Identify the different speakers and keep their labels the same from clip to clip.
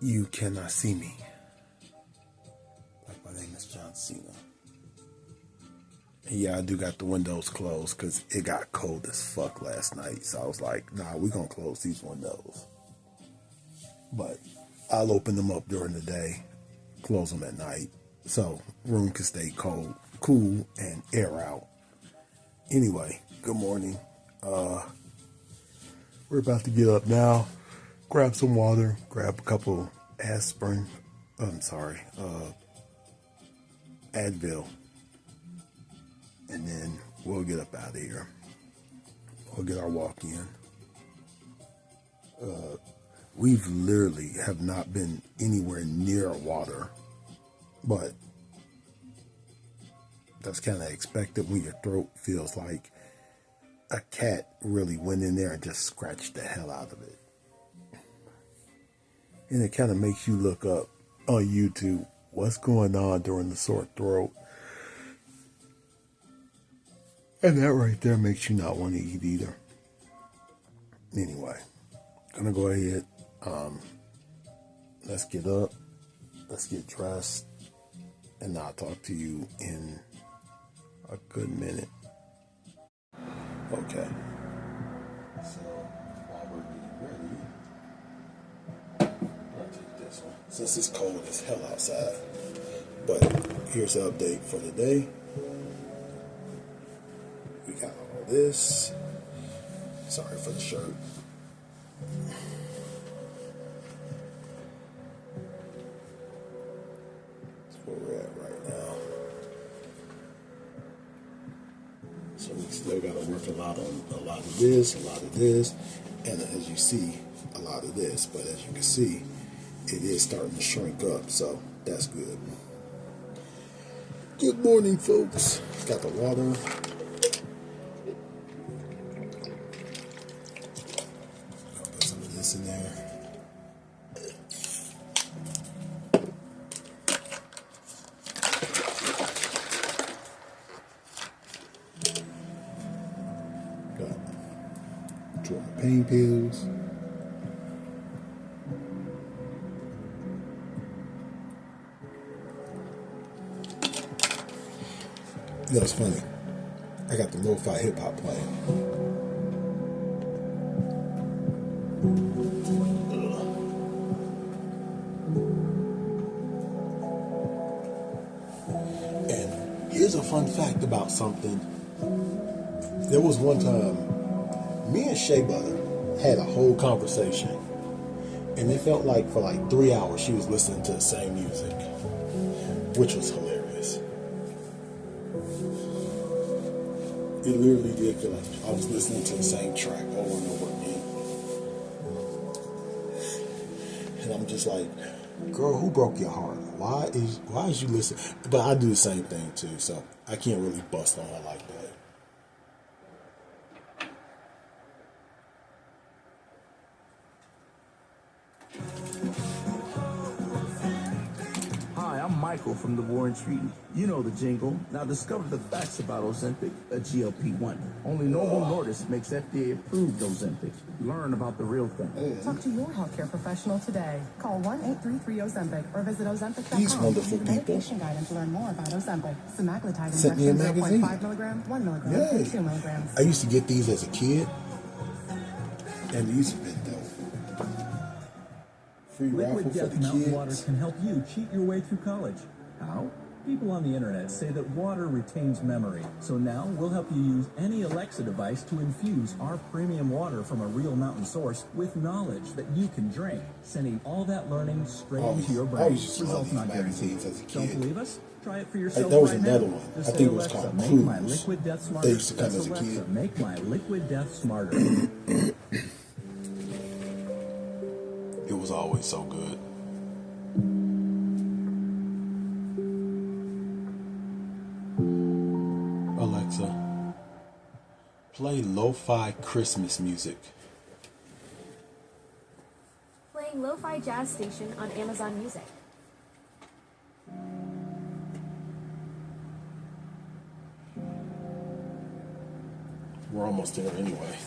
Speaker 1: You cannot see me. Like my name is John Cena. And yeah, I do got the windows closed because it got cold as fuck last night. So I was like, nah, we're going to close these windows. But I'll open them up during the day, close them at night. So room can stay cold, cool, and air out. Anyway, good morning. We're about to get up now, grab some water, grab a couple aspirin, Advil, and then we'll get up out of here. We'll get our walk in. We've literally have not been anywhere near water, but that's kind of expected when your throat feels like a cat really went in there and just scratched the hell out of it. And it kind of makes you look up on YouTube what's going on during the sore throat. And that right there makes you not want to eat either. Anyway, gonna go ahead. Let's get up. Let's get dressed. And I'll talk to you in a good minute. Okay. So while we're getting ready, I'll take this one. Since it's cold as hell outside. But here's the update for the day. We got all this. Sorry for the shirt. That's where we're at right now. So we still got to work a lot on a lot of this, and as you see, a lot of this. But as you can see, it is starting to shrink up, so that's good. Good morning, folks. Got the water. I'll put some of this in there. Pain pills. You know, it's funny. I got the lo-fi hip hop playing. And here's a fun fact about something. There was one time me and Shea Butter had a whole conversation, and it felt like for like 3 hours she was listening to the same music, which was hilarious. It literally did feel like I was listening to the same track over and over again. And I'm just like, girl, who broke your heart? Why is you listening? But I do the same thing too, so I can't really bust on her like that.
Speaker 2: Michael from the War and Treaty. You know the jingle. Now discover the facts about Ozempic, a GLP-1. Only Novo Nordisk makes FDA-approved Ozempic. Learn about the real thing.
Speaker 3: Talk to your healthcare professional today. Call 1-833-OZEMPIC or visit Ozempic.com.
Speaker 1: These wonderful people.
Speaker 3: Medication guide to learn more about Ozempic. Semaglutide
Speaker 1: Sent me a magazine.
Speaker 3: 0.5 milligram, 1 milligram, and 2 milligrams.
Speaker 1: I used to get these as a kid, and these have been dope.
Speaker 4: Liquid Death Mountain Water can help you cheat your way through college. How? People on the internet say that water retains memory. So now we'll help you use any Alexa device to infuse our premium water from a real mountain source with knowledge that you can drink, sending all that learning straight into your brain. Results not guaranteed. Don't believe us? Try it for yourself.
Speaker 1: That was
Speaker 4: right
Speaker 1: another
Speaker 4: now.
Speaker 1: one.
Speaker 4: Just
Speaker 1: I think it was
Speaker 4: Alexa,
Speaker 1: called
Speaker 4: make
Speaker 1: Cruise.
Speaker 4: my liquid death smarter.
Speaker 1: They used to come
Speaker 4: That's
Speaker 1: as a
Speaker 4: Alexa,
Speaker 1: kid.
Speaker 4: make my liquid death smarter.
Speaker 1: It was always so good. Alexa, play lo-fi Christmas music.
Speaker 5: Playing Lo-Fi Jazz Station on Amazon Music.
Speaker 1: We're almost there anyway.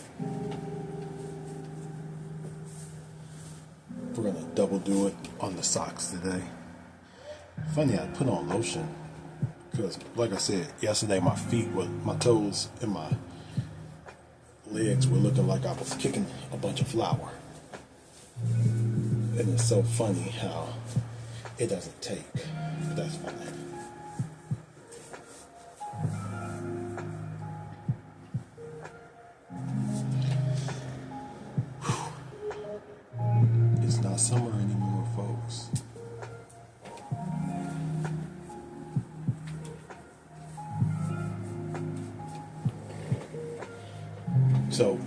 Speaker 1: We're gonna double do it on the socks today. Funny, I put on lotion because, like I said, yesterday my toes and my legs were looking like I was kicking a bunch of flour. And it's so funny how it doesn't take. But that's fine. It's not summer anymore, folks. So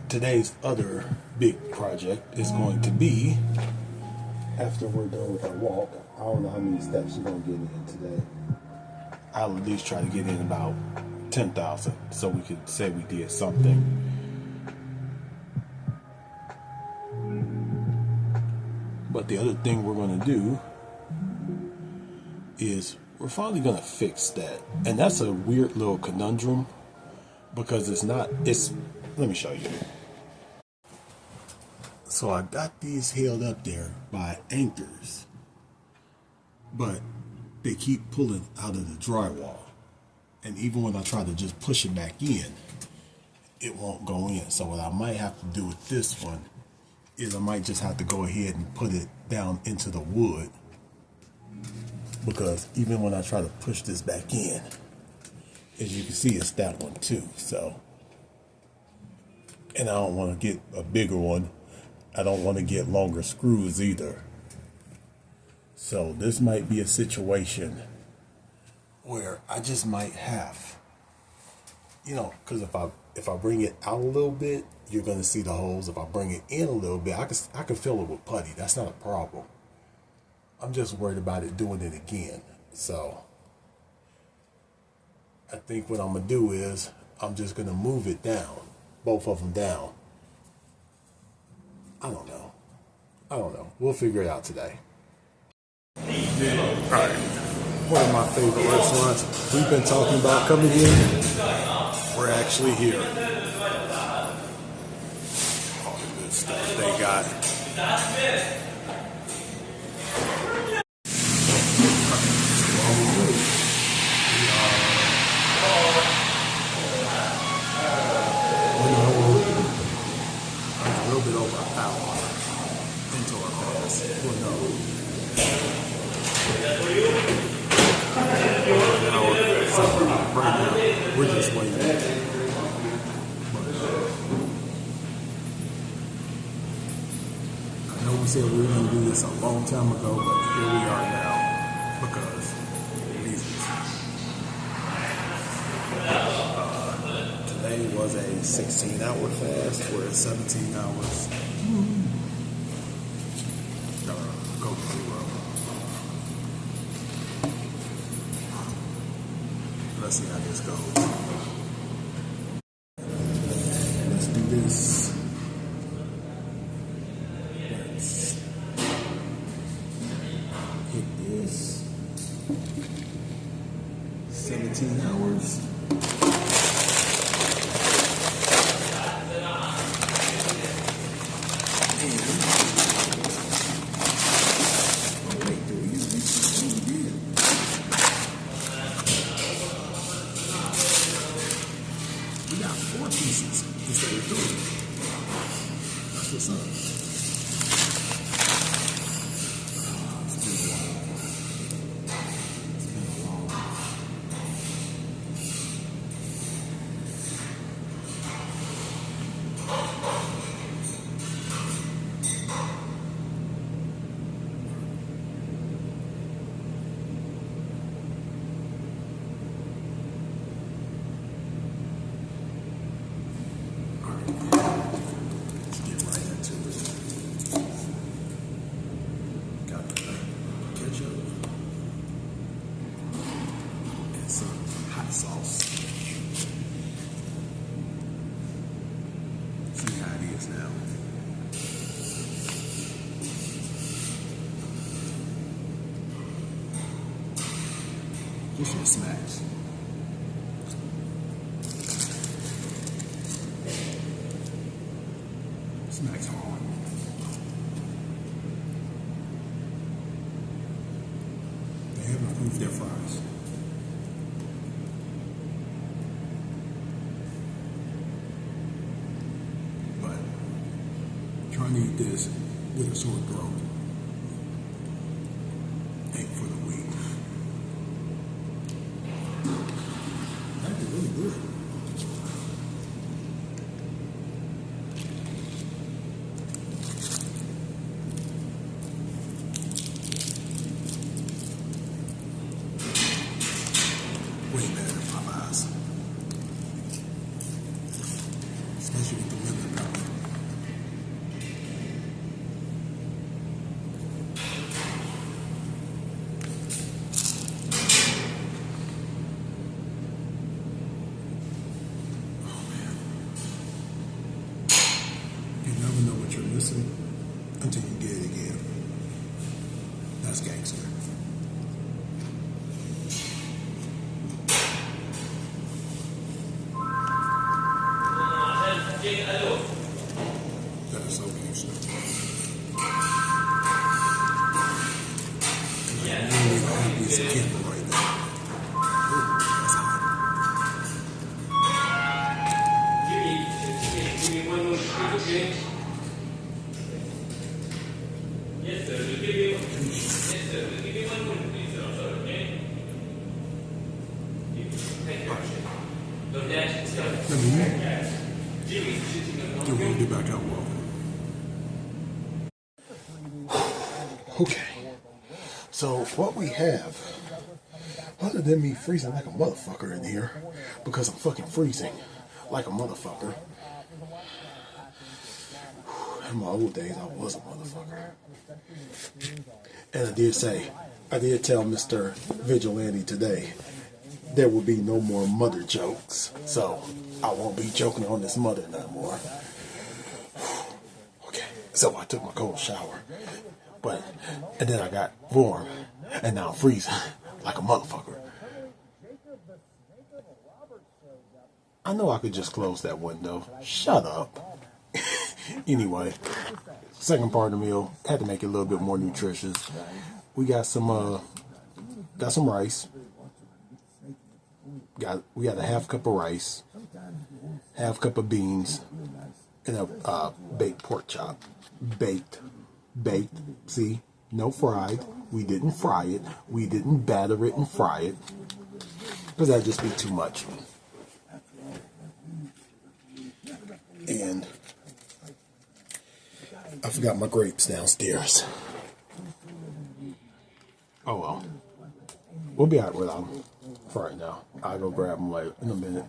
Speaker 1: today's other big project is going to be, after we're done with our walk, I don't know how many steps we're going to get in today. I'll at least try to get in about 10,000 so we could say we did something. But the other thing we're going to do is we're finally going to fix that. And that's a weird little conundrum because let me show you. So I got these held up there by anchors, but they keep pulling out of the drywall. And even when I try to just push it back in, it won't go in. So what I might have to do with this one is I might just have to go ahead and put it down into the wood, because even when I try to push this back in, as you can see, it's that one too. So, and I don't want to get a bigger one. I don't want to get longer screws either. So this might be a situation where I just might have, because if I bring it out a little bit, you're going to see the holes. If I bring it in a little bit, I can fill it with putty. That's not a problem. I'm just worried about it doing it again. So I think what I'm going to do is I'm just going to move it down, both of them down. I don't know. We'll figure it out today. All right. One of my favorite restaurants we've been talking about coming in. We're actually here. All the good stuff they got. A little bit over an hour into our fast. Well, no. An hour. So right now, we're just waiting. I know we said we were going to do this a long time ago, but here we are now because reasons. Today was a 16-hour fast. We're at 17 hours. Go to 0. Let's see how this goes. Let's do this. Let's hit this. 17 hours. This shit smacks. Smacks hard. They're fries. But trying to eat this with a sore throat ain't for the weak. That's really good. Way better than Popeyes. Especially with the lemon pepper. Oh man. You never know what you're missing until you get it again. That's gangster. That is so gangster. And I'm really happy it's a camera right now. Ooh, that's hot.
Speaker 6: Give me 1 minute, okay? Yes, sir. We'll give you. Yes, sir. We'll give you 1 minute, please, sir. I'm sorry, okay? Thank you. No dash, let's go.
Speaker 1: Then we'll get back out walking. Okay. So what we have, other than me freezing like a motherfucker in here, because I'm fucking freezing like a motherfucker. In my old days, I was a motherfucker. And I did tell Mr. Vigilante today, there will be no more mother jokes. So I won't be joking on this mother no more. Okay, so I took my cold shower. And then I got warm, and now I'm freezing like a motherfucker. I know I could just close that window. Shut up. Anyway, second part of the meal, had to make it a little bit more nutritious. We got some rice. We got a half cup of rice, half cup of beans, and a baked pork chop. Baked. See, no fried. We didn't fry it. We didn't batter it and fry it, because that'd just be too much. And I forgot my grapes downstairs. Oh well. We'll be out with them for right now. I'll go grab them later in a minute.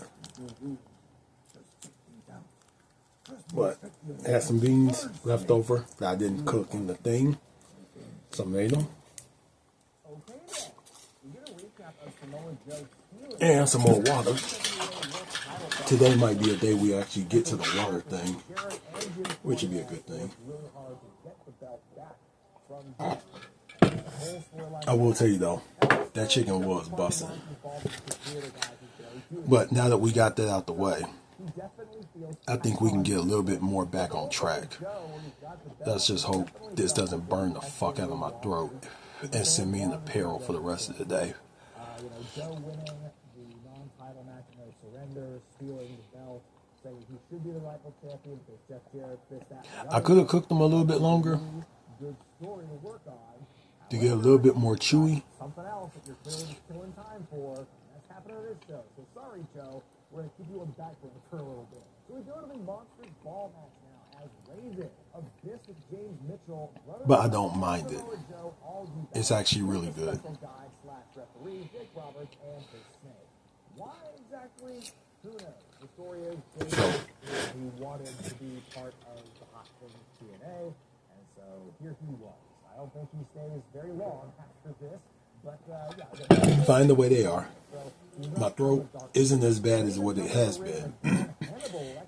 Speaker 1: But I had some beans left over that I didn't cook in the thing. So I made them. And some more water. Today might be a day we actually get to the water thing, which would be a good thing. I will tell you though, that chicken was busting. But now that we got that out the way, I think we can get a little bit more back on track. Let's just hope this doesn't burn the fuck out of my throat and send me in peril for the rest of the day. I could have cooked them a little bit longer to get a little bit more chewy.
Speaker 2: Something else that you're clearly killing time for. That's happening to this show. So sorry, Joe. We're going to keep you on the back burner for a little bit. So we go to the Monsters Ball match now as Raven of District James Mitchell.
Speaker 1: But I don't mind it. It's actually really good.
Speaker 2: Why exactly? Who knows? The story is he wanted to be part of the Hot Things TNA, and so here he was. I don't think he stays very long after this, but yeah.
Speaker 1: Fine the way they are. My throat isn't as bad as what it has been.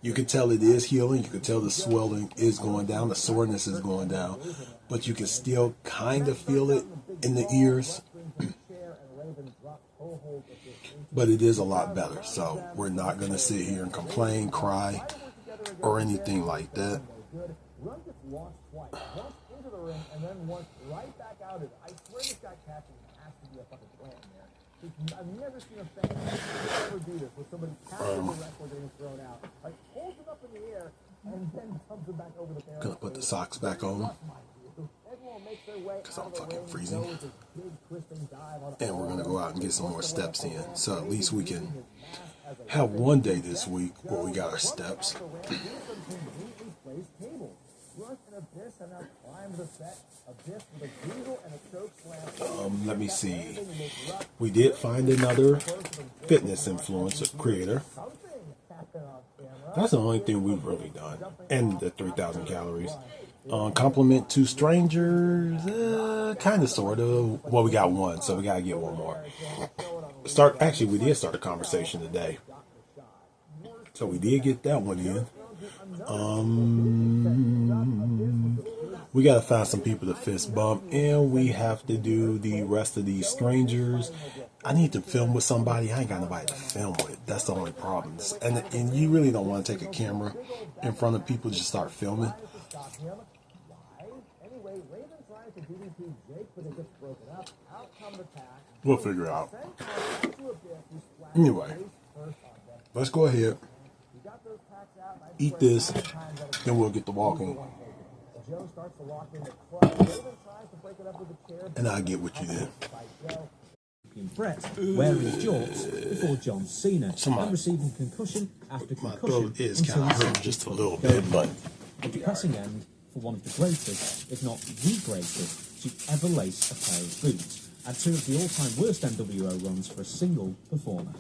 Speaker 1: You can tell it is healing. You can tell the swelling is going down. The soreness is going down. But you can still kind of feel it in the ears. But it is a lot better. So we're not going to sit here and complain, cry, or anything like that.
Speaker 2: And then once right back out of it. I swear this guy catching has to be a fucking plant in there. I've never seen a fan ever do this where somebody catches the wrestler getting thrown out, like holds him up in the air, and then dumps him back over the barricade.
Speaker 1: Gonna put the socks back on.
Speaker 2: Because
Speaker 1: I'm fucking freezing. And we're gonna go out and get some more steps in. So at least we can have one day this week where we got our steps. Let me see. We did find another fitness influencer creator. That's the only thing we've really done. And the 3,000 calories. Compliment to strangers, kind of, sort of. Well, we got one, so we gotta get one more. Actually, we did start a conversation today, so we did get that one in. We gotta find some people to fist bump, and we have to do the rest of these strangers. I need to film with somebody. I ain't got nobody to film with. That's the only problem. And you really don't want to take a camera in front of people, just start filming. We'll figure it out. Anyway, let's go ahead, eat this, then we'll get to walking. And I'll get with you then.
Speaker 7: Brett wearing jorts before John Cena and receiving concussion after concussion.
Speaker 1: My throat is kind of hurting just a little bit, but
Speaker 7: a depressing end for one of the greatest, if not the greatest, to ever lace a pair of boots, and two of the all-time worst NWO runs for a single performer.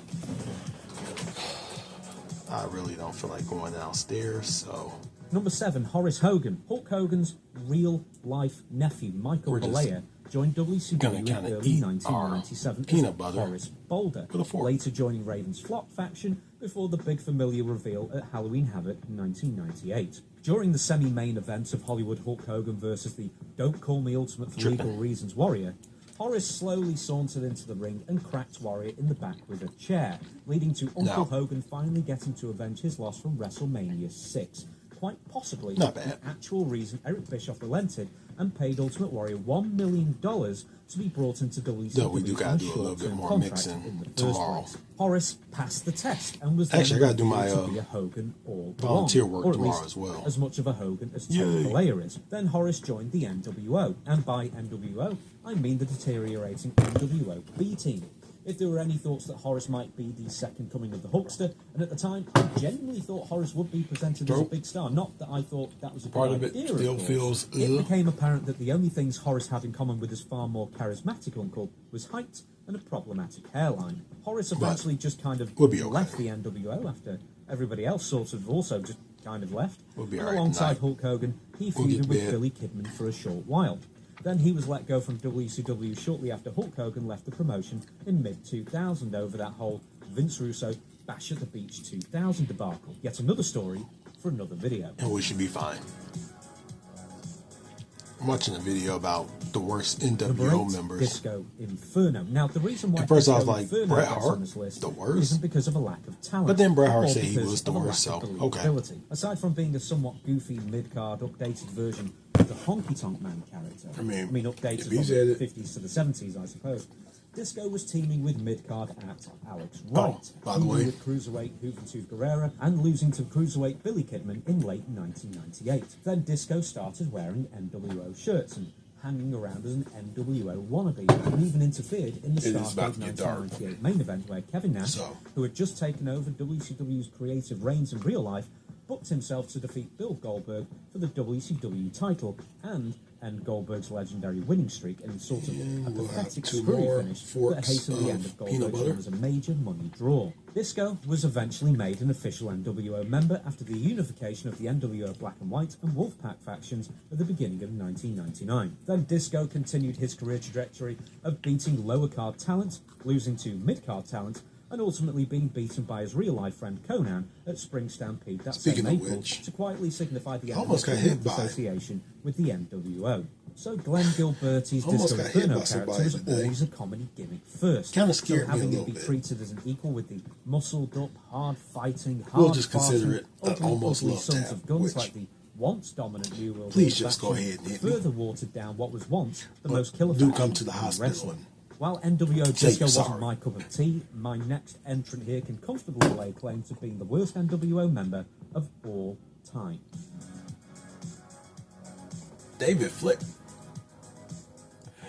Speaker 1: I really don't feel like going downstairs, so...
Speaker 7: Number 7, Horace Hogan. Hulk Hogan's real-life nephew, Michael Balea, joined WCW in early 1997
Speaker 1: peanut butter
Speaker 7: Horace Boulder, later joining Raven's Flock faction before the big familiar reveal at Halloween Havoc in 1998. During the semi-main event of Hollywood Hulk Hogan versus the Don't Call Me Ultimate for Legal Reasons Warrior, Horace slowly sauntered into the ring and cracked Warrior in the back with a chair, leading to Uncle Hogan finally getting to avenge his loss from WrestleMania 6. Quite possibly the actual reason Eric Bischoff relented and paid Ultimate Warrior $1 million to be brought into WCW.
Speaker 1: No, we do got to do a little bit more mixing tomorrow.
Speaker 7: Horace passed the test and was
Speaker 1: actually, I got to do my
Speaker 7: to be a Hogan all
Speaker 1: volunteer
Speaker 7: along,
Speaker 1: work tomorrow as well.
Speaker 7: As much of a Hogan as Tony Balea is. Then Horace joined the NWO, and by NWO, I mean the deteriorating NWO B team. If there were any thoughts that Horace might be the second coming of the Hulkster, and at the time, I genuinely thought Horace would be presented as a big star. Not that I thought that was a
Speaker 1: part
Speaker 7: good
Speaker 1: of
Speaker 7: idea,
Speaker 1: it. Still feels.
Speaker 7: It became apparent that the only things Horace had in common with his far more charismatic uncle was height and a problematic hairline. Horace eventually just kind of left the NWO after everybody else sort of also just kind of left. And alongside Hulk Hogan, he feuded with Billy Kidman for a short while. Then he was let go from WCW shortly after Hulk Hogan left the promotion in mid-2000 over that whole Vince Russo Bash at the Beach 2000 debacle. Yet another story for another video.
Speaker 1: And we should be fine. I'm watching a video about the worst NWO members.
Speaker 7: Disco Inferno. Now, the reason why
Speaker 1: at first I was like,
Speaker 7: Inferno
Speaker 1: Bret
Speaker 7: on this
Speaker 1: Hart,
Speaker 7: list
Speaker 1: the worst?
Speaker 7: isn't because of a lack of talent.
Speaker 1: But then Bret Hart said he was the worst, so okay.
Speaker 7: Aside from being a somewhat goofy mid-card updated version of the Honky Tonk Man character, I mean updated from the 50s to the 70s, I suppose, Disco was teaming with mid-card act Alex Wright, with Cruiserweight Juventud Guerrera and losing to Cruiserweight Billy Kidman in late 1998. Then Disco started wearing NWO shirts and hanging around as an NWO wannabe, and even interfered in the Starrcade 1998 main event where Kevin Nash, who had just taken over WCW's creative reins in real life, booked himself to defeat Bill Goldberg for the WCW title and end Goldberg's legendary winning streak in sort of a pathetic screwy finish that hastened the end of Goldberg's run as a major money draw. Disco was eventually made an official NWO member after the unification of the NWO Black and White and Wolfpack factions at the beginning of 1999. Then Disco continued his career trajectory of beating lower card talent, losing to mid-card talent, and ultimately being beaten by his real-life friend Conan at Spring Stampede that same April to quietly signify the end of his association with the NWO. So Glenn Gilberti's Disco Inferno character was always a comedy gimmick first.
Speaker 1: Kind of scared
Speaker 7: so having
Speaker 1: me a
Speaker 7: it be
Speaker 1: bit.
Speaker 7: treated as an equal with the muscled-up, hard-fighting,
Speaker 1: We'll just consider it an almost love
Speaker 7: sons
Speaker 1: tap,
Speaker 7: of guns
Speaker 1: which
Speaker 7: like the once dominant New World
Speaker 1: please
Speaker 7: Order
Speaker 1: just go
Speaker 7: faction
Speaker 1: ahead and hit me.
Speaker 7: further watered down what was once the most killer
Speaker 1: do
Speaker 7: faction
Speaker 1: come to the
Speaker 7: in
Speaker 1: hospital
Speaker 7: wrestling. While NWO Disco
Speaker 1: sorry.
Speaker 7: wasn't my cup of tea, my next entrant here can comfortably lay claim to being the worst NWO member of all time.
Speaker 1: David Flick.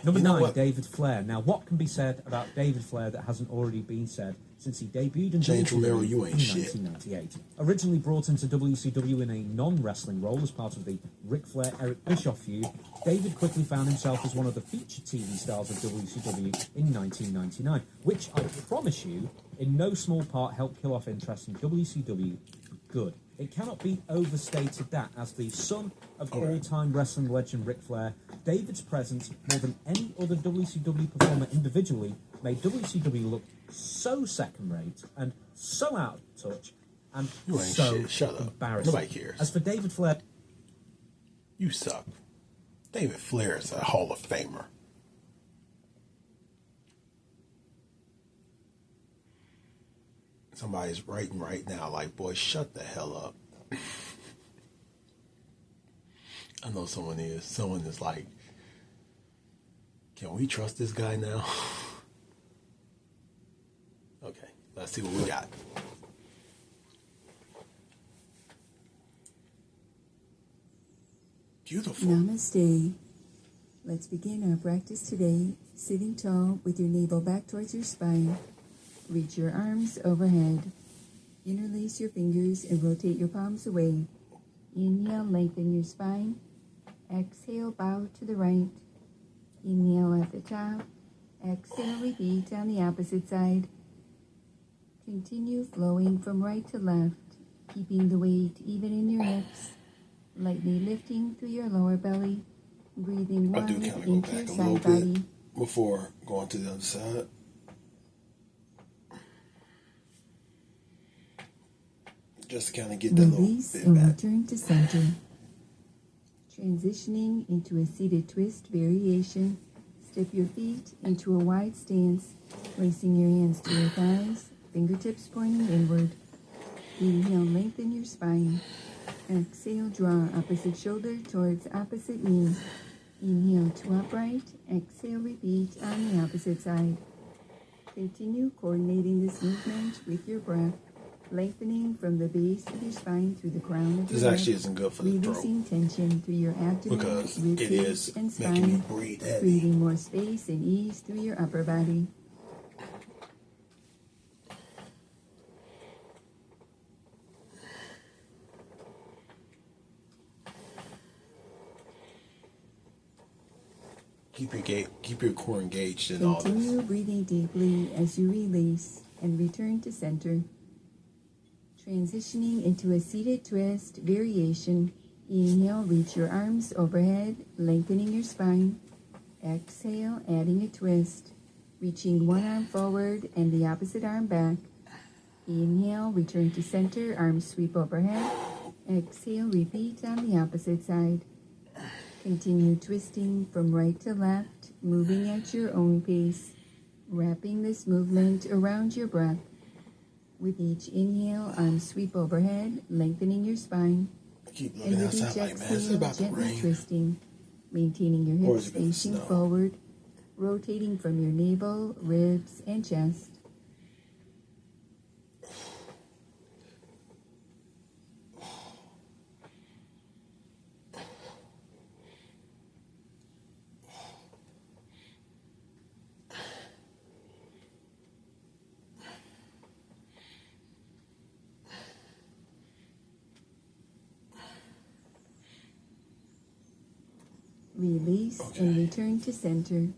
Speaker 7: Number
Speaker 1: You know
Speaker 7: 9,
Speaker 1: what?
Speaker 7: David Flair. Now, what can be said about David Flair that hasn't already been said since he debuted in
Speaker 1: James
Speaker 7: WCW
Speaker 1: Romero, you ain't
Speaker 7: in
Speaker 1: shit.
Speaker 7: 1998? Originally brought into WCW in a non-wrestling role as part of the Ric Flair-Eric Bischoff feud, David quickly found himself as one of the featured TV stars of WCW in 1999, which, I promise you, in no small part helped kill off interest in WCW for good. It cannot be overstated that, as the son of all-time wrestling legend Ric Flair, David's presence, more than any other WCW performer individually, made WCW look so second-rate and so out of touch and
Speaker 1: You ain't
Speaker 7: so
Speaker 1: shit. Shut up.
Speaker 7: embarrassing.
Speaker 1: Nobody cares.
Speaker 7: As for David Flair,
Speaker 1: You suck. David Flair is a Hall of Famer. Somebody's writing right now like, boy, shut the hell up. I know someone is. Someone is like, can we trust this guy now? Okay, let's see what we got. Beautiful.
Speaker 8: Namaste. Let's begin our practice today, sitting tall with your navel back towards your spine. Reach your arms overhead. Interlace your fingers and rotate your palms away. Inhale, lengthen your spine. Exhale, bow to the right. Inhale at the top. Exhale, repeat on the opposite side. Continue flowing from right to left, keeping the weight even in your hips. Lightly lifting through your lower belly. Breathing
Speaker 1: I
Speaker 8: wide
Speaker 1: do kind of go
Speaker 8: into
Speaker 1: back
Speaker 8: your
Speaker 1: a
Speaker 8: side
Speaker 1: little
Speaker 8: body.
Speaker 1: bit before going to the other side. Just to kind of get that
Speaker 8: Release
Speaker 1: little
Speaker 8: and
Speaker 1: bit back.
Speaker 8: return to center. Transitioning into a seated twist variation. Step your feet into a wide stance, placing your hands to your thighs, fingertips pointing inward. Inhale, lengthen your spine. Exhale, draw opposite shoulder towards opposite knee. Inhale to upright. Exhale, repeat on the opposite side. Continue coordinating this movement with your breath, lengthening from the base of your spine through the crown of
Speaker 1: This
Speaker 8: your
Speaker 1: actually
Speaker 8: neck,
Speaker 1: isn't good for the throat
Speaker 8: releasing tension through your abdomen,
Speaker 1: because
Speaker 8: rib
Speaker 1: it
Speaker 8: cage,
Speaker 1: is
Speaker 8: and
Speaker 1: making me
Speaker 8: spine,
Speaker 1: breathe heavy.
Speaker 8: creating more space and ease through your upper body.
Speaker 1: Keep your core engaged in all
Speaker 8: Continue
Speaker 1: this.
Speaker 8: breathing deeply as you release and return to center. Transitioning into a seated twist variation. Inhale, reach your arms overhead, lengthening your spine. Exhale, adding a twist. Reaching one arm forward and the opposite arm back. Inhale, return to center, arms sweep overhead. Exhale, repeat on the opposite side. Continue twisting from right to left, moving at your own pace, wrapping this movement around your breath. With each inhale, arms sweep overhead, lengthening your spine.
Speaker 1: I keep
Speaker 8: And
Speaker 1: looking
Speaker 8: with each
Speaker 1: outside like, man, is it
Speaker 8: exhale,
Speaker 1: about to
Speaker 8: gently
Speaker 1: rain?
Speaker 8: twisting, maintaining your
Speaker 1: Or
Speaker 8: hips
Speaker 1: is it gonna
Speaker 8: facing
Speaker 1: snow?
Speaker 8: forward, rotating from your navel, ribs, and chest. Release and return to center.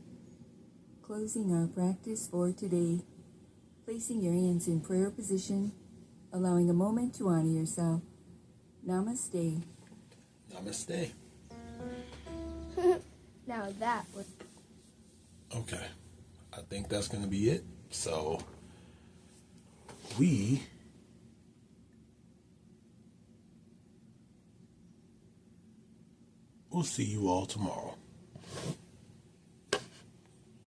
Speaker 8: Closing our practice for today. Placing your hands in prayer position, allowing a moment to honor yourself. Namaste.
Speaker 1: Namaste.
Speaker 9: Now that was...
Speaker 1: Okay. I think that's going to be it. So, we will see you all tomorrow.